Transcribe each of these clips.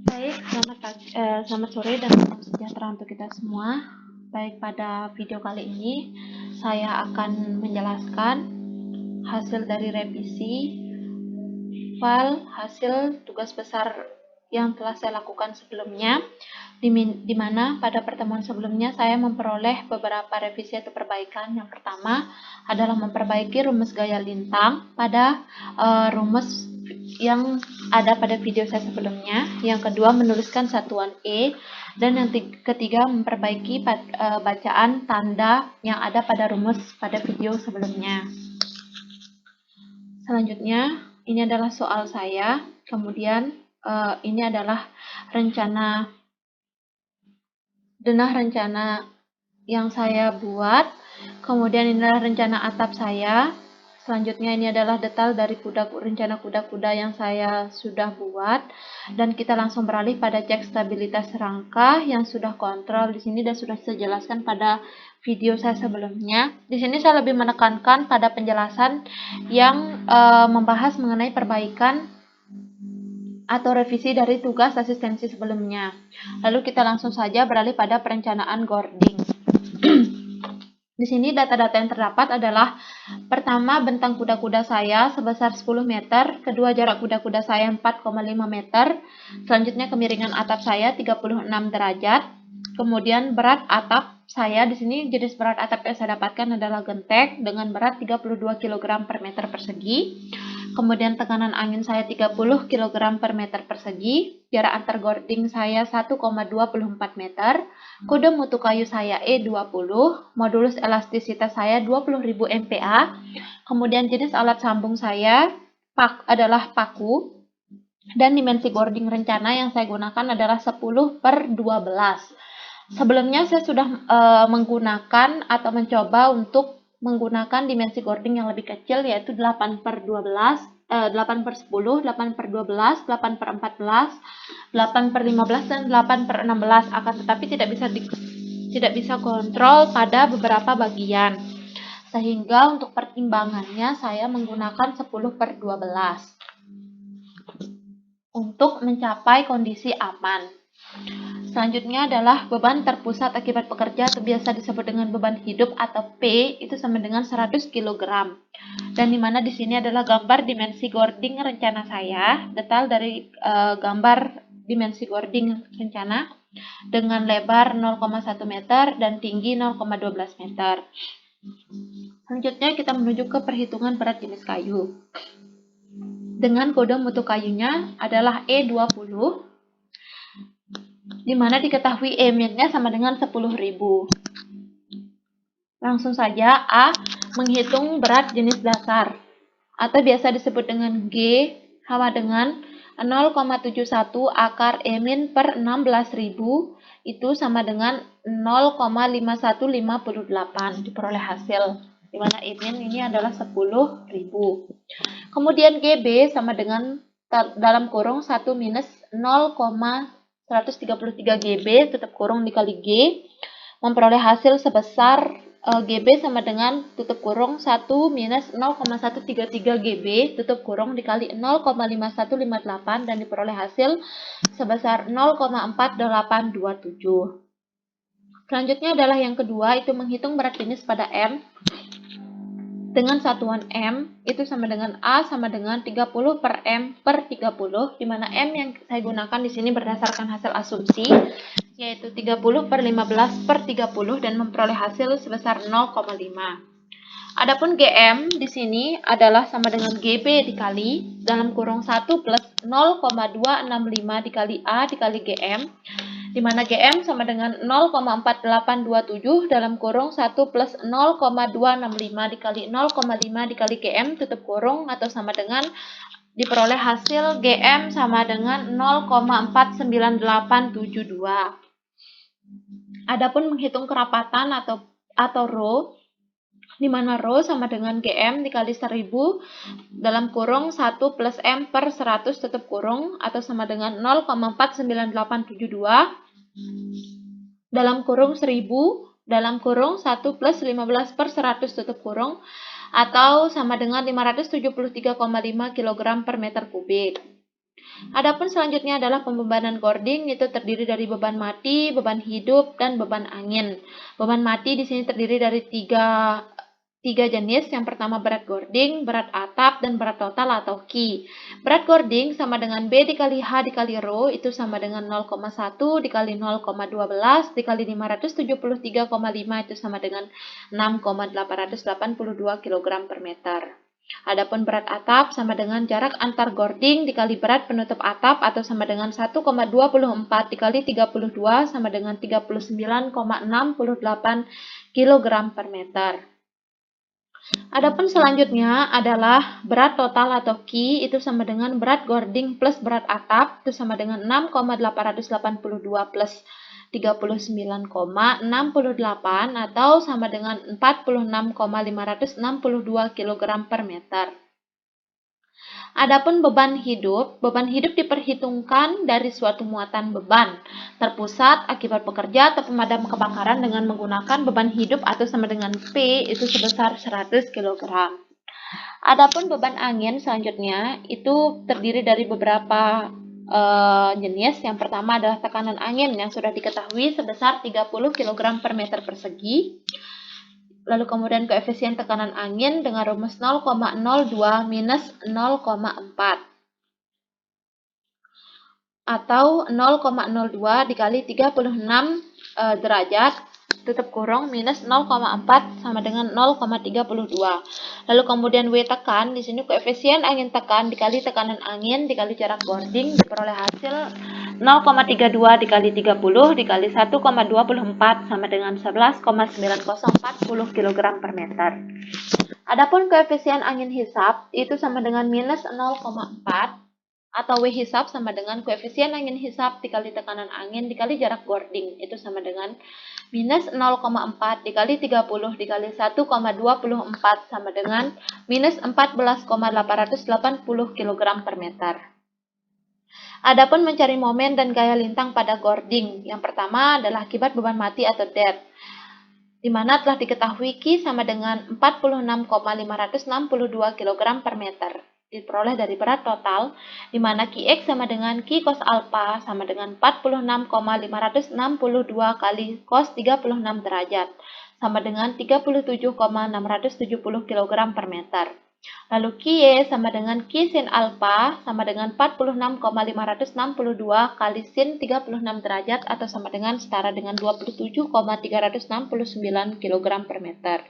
Baik, selamat sore dan salam sejahtera untuk kita semua. Baik, pada video kali ini saya akan menjelaskan hasil dari revisi file hasil tugas besar yang telah saya lakukan sebelumnya, di mana pada pertemuan sebelumnya saya memperoleh beberapa revisi atau perbaikan. Yang pertama adalah memperbaiki rumus gaya lintang pada rumus yang ada pada video saya sebelumnya. Yang kedua, menuliskan satuan E. Dan yang ketiga, memperbaiki bacaan tanda yang ada pada rumus pada video sebelumnya. Selanjutnya, ini adalah soal saya. Kemudian, ini adalah denah rencana yang saya buat. Kemudian ini adalah rencana atap saya. Selanjutnya ini adalah detail dari rencana kuda-kuda yang saya sudah buat. Dan kita langsung beralih pada cek stabilitas rangka yang sudah kontrol di sini dan sudah saya jelaskan pada video saya sebelumnya. Di sini saya lebih menekankan pada penjelasan yang membahas mengenai perbaikan atau revisi dari tugas asistensi sebelumnya. Lalu kita langsung saja beralih pada perencanaan Gording. Di sini data-data yang terdapat adalah pertama, bentang kuda-kuda saya sebesar 10 meter, kedua, jarak kuda-kuda saya 4,5 meter, selanjutnya kemiringan atap saya 36 derajat, kemudian berat atap saya, di sini jenis berat atap yang saya dapatkan adalah gentek dengan berat 32 kg per meter persegi. Kemudian tekanan angin saya 30 kg per meter persegi, jarak antar gording saya 1,24 meter, kode mutu kayu saya E20, modulus elastisitas saya 20.000 MPa, kemudian jenis alat sambung saya adalah paku, dan dimensi gording rencana yang saya gunakan adalah 10/12. Sebelumnya saya sudah menggunakan atau mencoba untuk menggunakan dimensi gording yang lebih kecil, yaitu 8/12, 8/10, 8/12, 8/14, 8/15, dan 8/16. Akan tetapi tidak bisa kontrol pada beberapa bagian. Sehingga untuk pertimbangannya saya menggunakan 10/12 untuk mencapai kondisi aman. Selanjutnya adalah beban terpusat akibat pekerja atau biasa disebut dengan beban hidup atau P, itu sama dengan 100 kg. Dan dimana di sini adalah gambar dimensi gording rencana saya, detail dari gambar dimensi gording rencana dengan lebar 0,1 meter dan tinggi 0,12 meter. Selanjutnya kita menuju ke perhitungan berat jenis kayu. Dengan kode mutu kayunya adalah E20, di mana diketahui E-nya sama dengan 10.000. Langsung saja, A, menghitung berat jenis dasar, atau biasa disebut dengan G, sama dengan 0,71 akar E- per 16.000, itu sama dengan 0,5158, diperoleh hasil, di mana E- ini adalah 10.000. Kemudian GB sama dengan dalam kurung 1 minus 0,133 GB tutup kurung dikali G, memperoleh hasil sebesar GB sama dengan tutup kurung 1 minus 0,133 GB tutup kurung dikali 0,5158 dan diperoleh hasil sebesar 0,4827. Selanjutnya adalah yang kedua, itu menghitung berat jenis pada M dengan satuan M, itu sama dengan A sama dengan 30 per M per 30, di mana M yang saya gunakan di sini berdasarkan hasil asumsi, yaitu 30 per 15 per 30, dan memperoleh hasil sebesar 0,5. Adapun GM di sini adalah sama dengan GB dikali dalam kurung 1 plus 0,265 dikali A dikali GM, di mana GM sama dengan 0,4827 dalam kurung 1 plus 0,265 dikali 0,5 dikali GM tutup kurung, atau sama dengan diperoleh hasil GM sama dengan 0,49872. Adapun menghitung kerapatan atau rho, di mana rho sama dengan GM dikali 1000 dalam kurung 1 plus M per 100 tutup kurung, atau sama dengan 0,49872 dalam kurung 1000 dalam kurung 1 plus 15 per 100 tutup kurung, atau sama dengan 573,5 kg per meter kubik. Adapun selanjutnya adalah pembebanan Gording, itu terdiri dari beban mati, beban hidup, dan beban angin. Beban mati di sini terdiri dari tiga jenis. Yang pertama berat Gording, berat atap, dan berat total atau Ki. Berat Gording sama dengan B dikali H dikali Rho, itu sama dengan 0,1 dikali 0,12 dikali 573,5, itu sama dengan 6,882 kg per meter. Adapun berat atap sama dengan jarak antar Gording dikali berat penutup atap, atau sama dengan 1,24 dikali 32 sama dengan 39,68 kg per meter. Adapun selanjutnya adalah berat total atau Ki, itu sama dengan berat Gording plus berat atap, itu sama dengan 6,882 plus 39,68 atau sama dengan 46,562 kg per meter. Adapun beban hidup diperhitungkan dari suatu muatan beban terpusat akibat pekerja atau pemadam kebakaran dengan menggunakan beban hidup atau sama dengan P itu sebesar 100 kg. Adapun beban angin selanjutnya itu terdiri dari beberapa jenis. Yang pertama adalah tekanan angin yang sudah diketahui sebesar 30 kg per meter persegi. Lalu kemudian koefisien tekanan angin dengan rumus 0,02 minus 0,4 atau 0,02 dikali 36 derajat tutup kurung minus 0,4 sama dengan 0,32. Lalu kemudian W tekan, di sini koefisien angin tekan dikali tekanan angin dikali jarak Gording diperoleh hasil 0,32 dikali 30 dikali 1,24 sama dengan 11,9040 kg per meter. Adapun koefisien angin hisap itu sama dengan minus 0,4 atau W hisap sama dengan koefisien angin hisap dikali tekanan angin dikali jarak Gording, itu sama dengan minus 0,4 dikali 30 dikali 1,24 sama dengan minus 14,880 kg per meter. Adapun mencari momen dan gaya lintang pada Gording, yang pertama adalah akibat beban mati atau dead, di mana telah diketahui Ki sama dengan 46,562 kg per meter. Diperoleh dari berat total, di mana Qx sama dengan Ki cos alpha sama dengan 46,562 kali cos 36 derajat, sama dengan 37,670 kg per meter. Lalu Ky sama dengan Ki sin alpha sama dengan 46,562 kali sin 36 derajat, atau sama dengan setara dengan 27,369 kg per meter.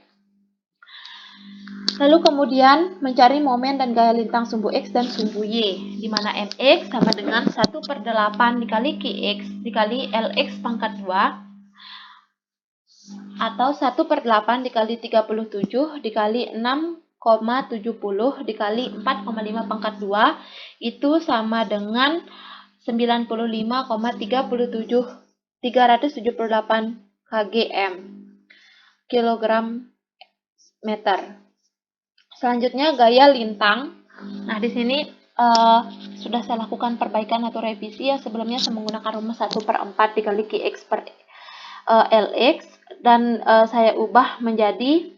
Lalu kemudian mencari momen dan gaya lintang sumbu X dan sumbu Y, di mana Mx sama dengan 1/8 dikali Qx dikali Lx pangkat 2, atau 1/8 dikali 37 dikali 6,70 dikali 4,5 pangkat 2, itu sama dengan 95,378 kgm kilogram meter. Selanjutnya gaya lintang. Nah, di sini sudah saya lakukan perbaikan atau revisi ya. Sebelumnya saya menggunakan rumus 1/4 dikali Qx per Lx, dan saya ubah menjadi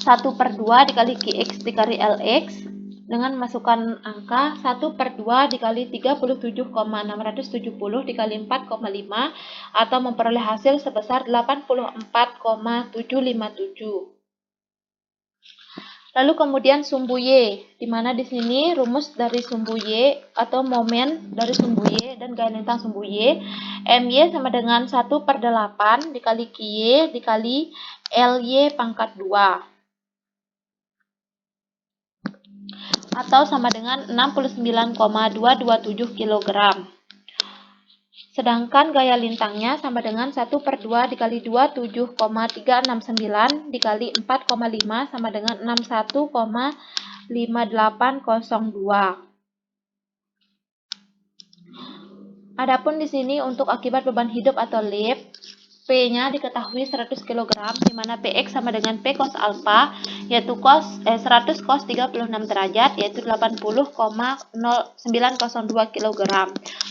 1/2 dikali Qx dikali Lx dengan masukkan angka 1/2 dikali 37,670 dikali 4,5 atau memperoleh hasil sebesar 84,757. Lalu kemudian sumbu Y, di mana di sini rumus dari sumbu Y atau momen dari sumbu Y dan gaya lintang sumbu Y, MY sama dengan 1/8 dikali QY dikali LY pangkat 2, atau sama dengan 69,227 kg. Sedangkan gaya lintangnya sama dengan 1/2 dikali 27,369 dikali 4,5 sama dengan 61,5802. Adapun di sini untuk akibat beban hidup atau LIP, P P-nya diketahui 100 kg, di mana PX sama dengan P cos alfa, yaitu 100 cos 36 derajat, yaitu 80,0902 kg.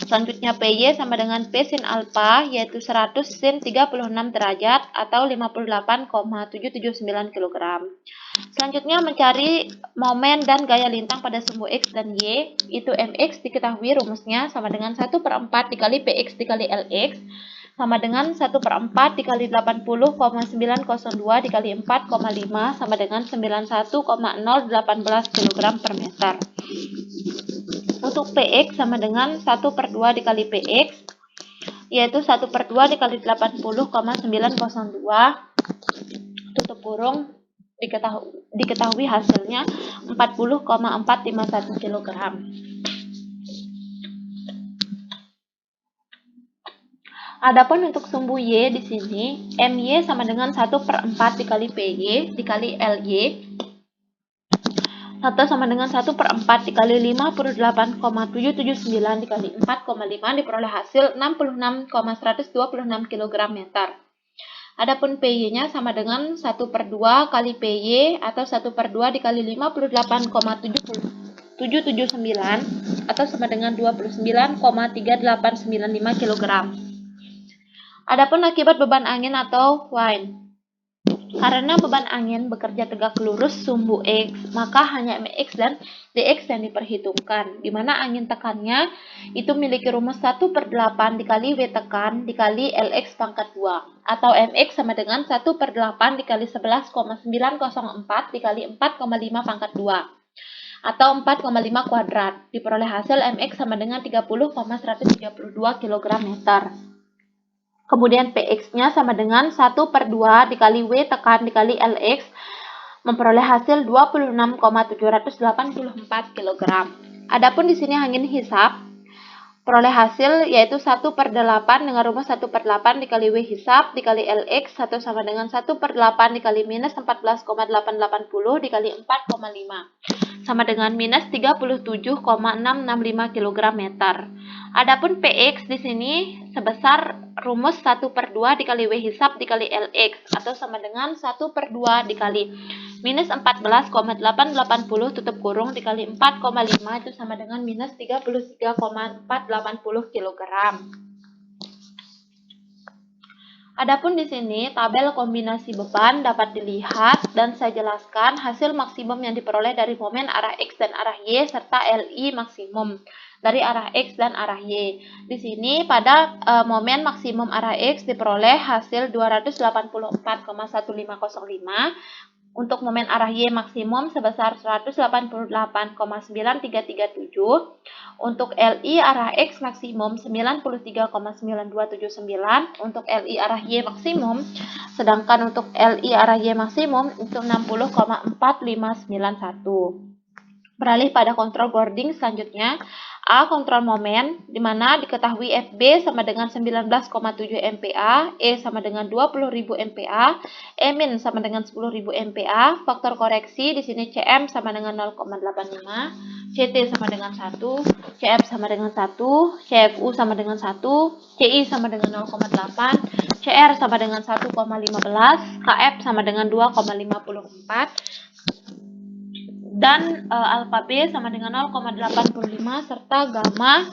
Selanjutnya PY sama dengan P sin alfa, yaitu 100 sin 36 derajat, atau 58,779 kg. Selanjutnya mencari momen dan gaya lintang pada sumbu X dan Y, itu MX diketahui rumusnya sama dengan 1/4 dikali PX dikali LX, sama dengan 1/4 dikali 80,902 dikali 4,5 sama dengan 91,018 kg per meter. Untuk PX sama dengan 1/2 dikali PX, yaitu 1/2 dikali 80,902, tutup kurung, diketahui hasilnya 40,451 kg. Adapun untuk sumbu Y di sini, MY sama dengan 1/4 dikali PY dikali LY, atau sama dengan 1/4 dikali 58,779 dikali 4,5 diperoleh hasil 66,126 kg meter. Adapun PY-nya sama dengan 1/2 kali PY atau 1/2 dikali 58,779 atau sama dengan 29,3895 kg. Adapun akibat beban angin atau wind. Karena beban angin bekerja tegak lurus sumbu X, maka hanya Mx dan Dx yang diperhitungkan, di mana angin tekannya itu memiliki rumus 1/8 dikali W tekan dikali Lx pangkat 2, atau Mx sama dengan 1/8 dikali 11,904 dikali 4,5 pangkat 2, atau 4,5 kuadrat, diperoleh hasil Mx sama dengan 30,132 kg meter. Kemudian Px-nya sama dengan 1/2 dikali W tekan dikali Lx, memperoleh hasil 26,784 kg. Adapun di sini angin hisap, peroleh hasil yaitu 1/8 dengan rumus 1/8 dikali W hisap dikali Lx, atau sama dengan 1/8 dikali minus 14,880 dikali 4,5, sama dengan minus 37,665 kg meter. Adapun Px di sini sebesar rumus 1/2 dikali W hisap dikali Lx, atau sama dengan 1/2 dikali minus 14,880 tutup kurung dikali 4,5, itu sama dengan minus 33,480 kg. Adapun di sini tabel kombinasi beban dapat dilihat dan saya jelaskan hasil maksimum yang diperoleh dari momen arah X dan arah Y serta LI maksimum dari arah X dan arah Y. Di sini pada momen maksimum arah X diperoleh hasil 284,1505. Untuk momen arah Y maksimum sebesar 188,9337. Untuk LI arah X maksimum 93,9279. Untuk LI arah Y maksimum, sedangkan untuk LI arah Y maksimum itu 60,4591. Beralih pada kontrol boarding selanjutnya, A. Kontrol momen, di mana diketahui FB sama dengan 19,7 MPa, E sama dengan 20.000 MPa, E min sama dengan 10.000 MPa, faktor koreksi di sini CM sama dengan 0,85, CT sama dengan 1, CF sama dengan 1, CFU sama dengan 1, CI sama dengan 0,8, CR sama dengan 1,15, KF sama dengan 2,54, dan alfa B sama dengan 0,85 serta gamma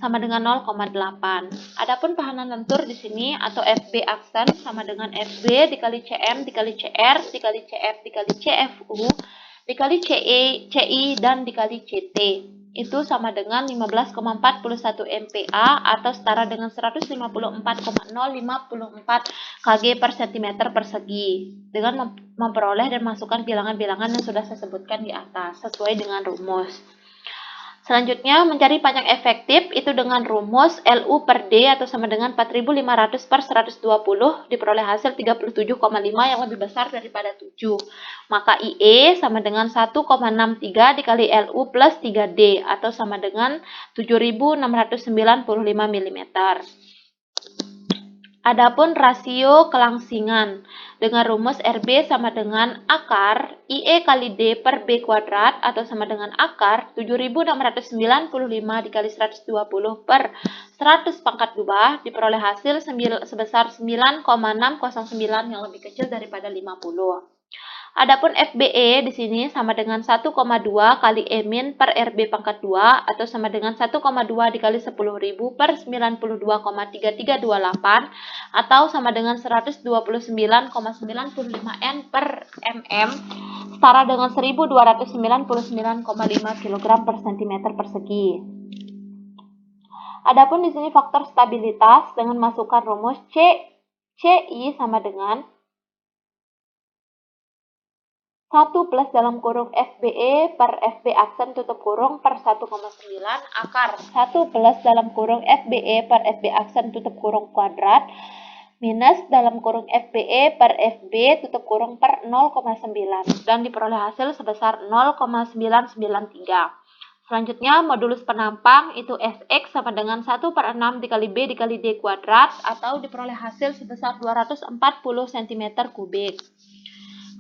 sama dengan 0,8. Adapun pahana lentur di sini atau FB aksen sama dengan FB dikali CM dikali CR dikali CF dikali CFU dikali CI dan dikali CT. Itu sama dengan 15,41 MPa atau setara dengan 154,054 kg per cm persegi, dengan memperoleh dan masukkan bilangan-bilangan yang sudah saya sebutkan di atas sesuai dengan rumus. Selanjutnya mencari panjang efektif itu dengan rumus LU per D atau sama dengan 4500 per 120 diperoleh hasil 37,5 yang lebih besar daripada 7. Maka IE sama dengan 1,63 dikali LU plus 3D atau sama dengan 7695 mm. Adapun rasio kelangsingan dengan rumus RB sama dengan akar IE kali D per B kuadrat atau sama dengan akar 7695 dikali 120 per 100 pangkat 2 diperoleh hasil sebesar 9,609 yang lebih kecil daripada 50. Adapun FBE di sini sama dengan 1,2 kali E min per RB pangkat 2 atau sama dengan 1,2 dikali 10.000 per 92,3328 atau sama dengan 129,95 N per mm setara dengan 1299,5 kg per cm persegi. Adapun di sini faktor stabilitas dengan masukkan rumus CI sama dengan 1 plus dalam kurung FBE per FB aksen tutup kurung per 1,9 akar 1 plus dalam kurung FBE per FB aksen tutup kurung kuadrat minus dalam kurung FBE per FB tutup kurung per 0,9 dan diperoleh hasil sebesar 0,993. Selanjutnya modulus penampang itu Sx sama dengan 1 per 6 dikali B dikali D kuadrat atau diperoleh hasil sebesar 240 cm kubik.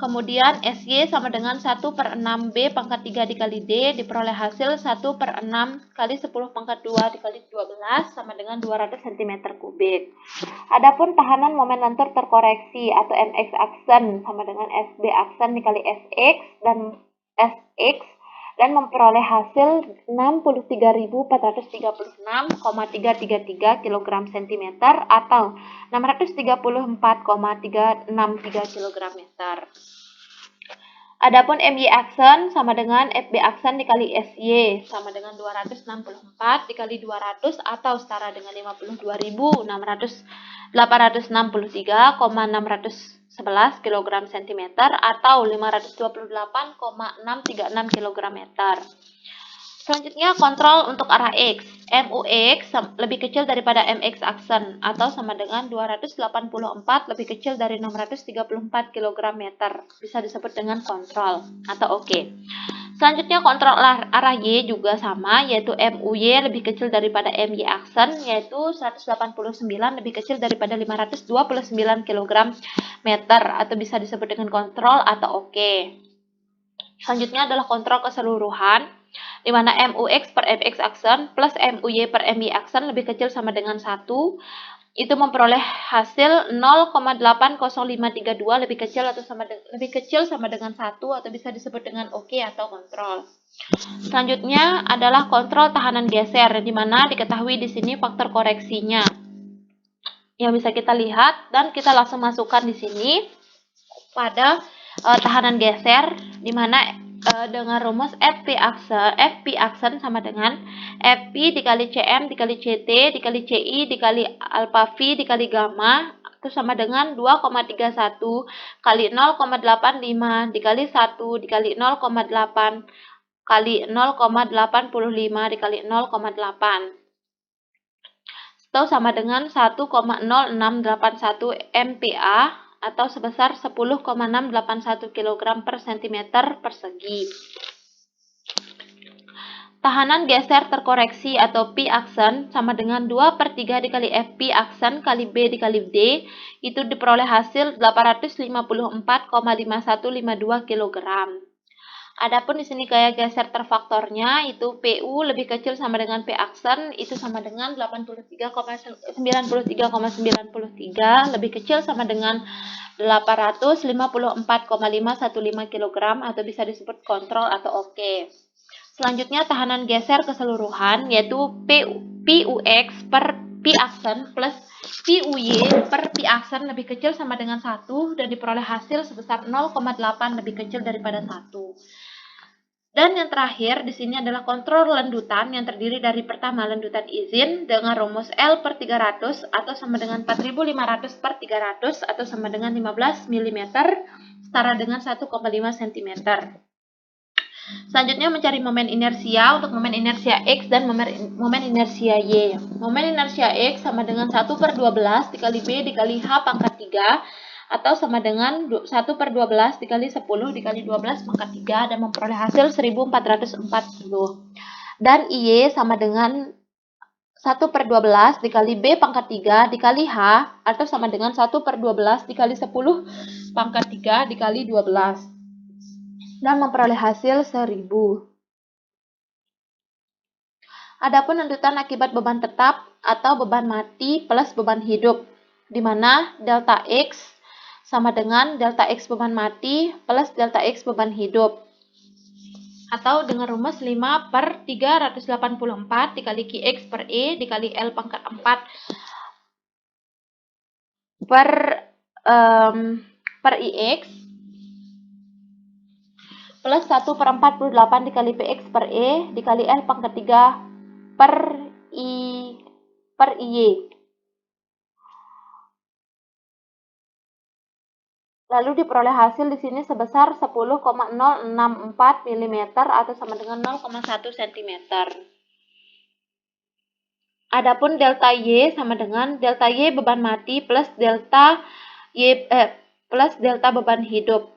Kemudian SY sama dengan 1 per 6B pangkat 3 dikali D diperoleh hasil 1 per 6 kali 10 pangkat 2 dikali 12 sama dengan 200 cm kubik. Adapun tahanan momen lentur terkoreksi atau MX aksen sama dengan SB aksen dikali SX dan memperoleh hasil 63.436,333 kg cm atau 634,363 kg meter. Adapun MY aksen sama dengan FB aksen dikali SY sama dengan 264 dikali 200 atau setara dengan 52.863,611 kg cm atau 528,636 kg meter. Selanjutnya kontrol untuk arah X. MUX lebih kecil daripada MX aksen atau sama dengan 284 lebih kecil dari 634 kg meter. Bisa disebut dengan kontrol atau oke. Selanjutnya kontrol arah Y juga sama, yaitu MUY lebih kecil daripada MY aksen, yaitu 189 lebih kecil daripada 529 kg meter atau bisa disebut dengan kontrol atau oke. Selanjutnya adalah kontrol keseluruhan, di mana MUX per MX aksen plus MUY per MY aksen lebih kecil sama dengan 1. Itu memperoleh hasil 0,80532 lebih kecil sama dengan 1 atau bisa disebut dengan oke atau kontrol. Selanjutnya adalah kontrol tahanan geser, di mana diketahui di sini faktor koreksinya yang bisa kita lihat dan kita langsung masukkan di sini pada tahanan geser, di mana dengan rumus FP aksen sama dengan FP dikali CM dikali CT dikali CI dikali alpha V dikali gamma itu sama dengan 2,31 kali 0,85 dikali 1 dikali 0,8 kali 0,85 dikali 0,8 atau sama dengan 1,0681 MPa atau sebesar 10,681 kg per cm persegi. Tahanan geser terkoreksi atau P aksen sama dengan 2 per 3 dikali FP aksen kali B dikali D, itu diperoleh hasil 854,5152 kg. Adapun di sini gaya geser terfaktornya itu PU lebih kecil sama dengan P aksen itu sama dengan 93,93 lebih kecil sama dengan 854,515 kg atau bisa disebut kontrol atau oke. Selanjutnya tahanan geser keseluruhan yaitu PUX per P aksen plus PUY per P aksen lebih kecil sama dengan 1 dan diperoleh hasil sebesar 0,8 lebih kecil daripada 1. Dan yang terakhir di sini adalah kontrol lendutan yang terdiri dari pertama lendutan izin dengan rumus L per 300 atau sama dengan 4500 per 300 atau sama dengan 15 mm setara dengan 1,5 cm. Selanjutnya mencari momen inersia untuk momen inersia X dan momen inersia Y. Momen inersia X sama dengan 1 per 12 dikali B dikali H pangkat 3 atau sama dengan 1 per 12 dikali 10 dikali 12 pangkat 3 dan memperoleh hasil 1440. Dan IY sama dengan 1/12 dikali B pangkat 3 dikali H atau sama dengan 1/12 dikali 10 pangkat 3 dikali 12 dan memperoleh hasil 1000. Adapun lanjutan akibat beban tetap atau beban mati plus beban hidup, di mana delta X sama dengan delta X beban mati plus delta X beban hidup. Atau dengan rumus 5/384 dikali Qx per E dikali L pangkat 4 per IX plus 1/48 dikali Px per E dikali L pangkat 3 per IY. Lalu diperoleh hasil di sini sebesar 10,064 mm atau sama dengan 0,1 cm. Adapun delta Y sama dengan delta Y beban mati plus delta beban hidup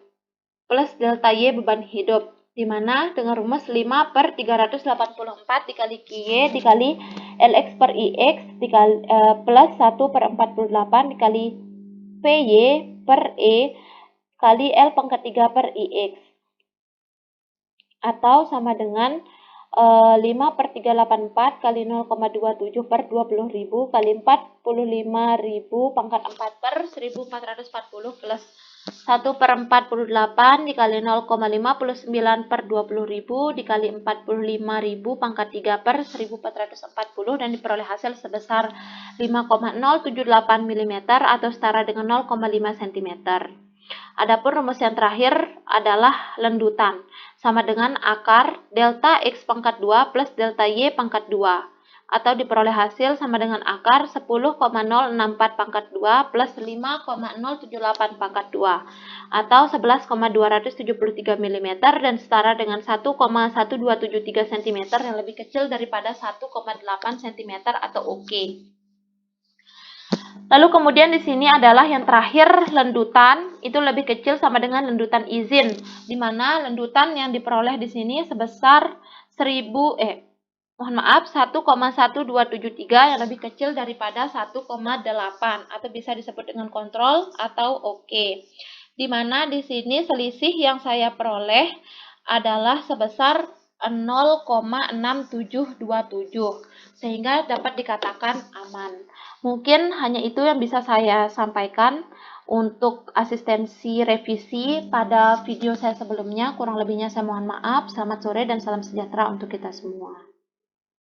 plus delta Y beban hidup, di mana dengan rumus 5/384 dikali QY dikali LX per IX dikali, plus 1/48 dikali PY per E kali L pangkat 3 per IX atau sama dengan 5/384 kali 0,27 per 20.000 kali 45.000 pangkat 4 per 1440 plus 1/48 dikali 0,59 per 20.000 dikali 45.000 pangkat 3 per 1440 dan diperoleh hasil sebesar 5,078 mm atau setara dengan 0,5 cm. Adapun rumus yang terakhir adalah lendutan, sama dengan akar delta X pangkat 2 plus delta Y pangkat 2, atau diperoleh hasil sama dengan akar 10,064 pangkat 2 plus 5,078 pangkat 2, atau 11,273 mm dan setara dengan 1,1273 cm yang lebih kecil daripada 1,8 cm atau oke. Lalu kemudian di sini adalah yang terakhir, lendutan itu lebih kecil sama dengan lendutan izin, di mana lendutan yang diperoleh di sini sebesar 1,1273 yang lebih kecil daripada 1,8 atau bisa disebut dengan kontrol atau oke. Di mana di sini selisih yang saya peroleh adalah sebesar 0,6727 sehingga dapat dikatakan aman. Mungkin hanya itu yang bisa saya sampaikan untuk asistensi revisi pada video saya sebelumnya. Kurang lebihnya saya mohon maaf. Selamat sore dan salam sejahtera untuk kita semua.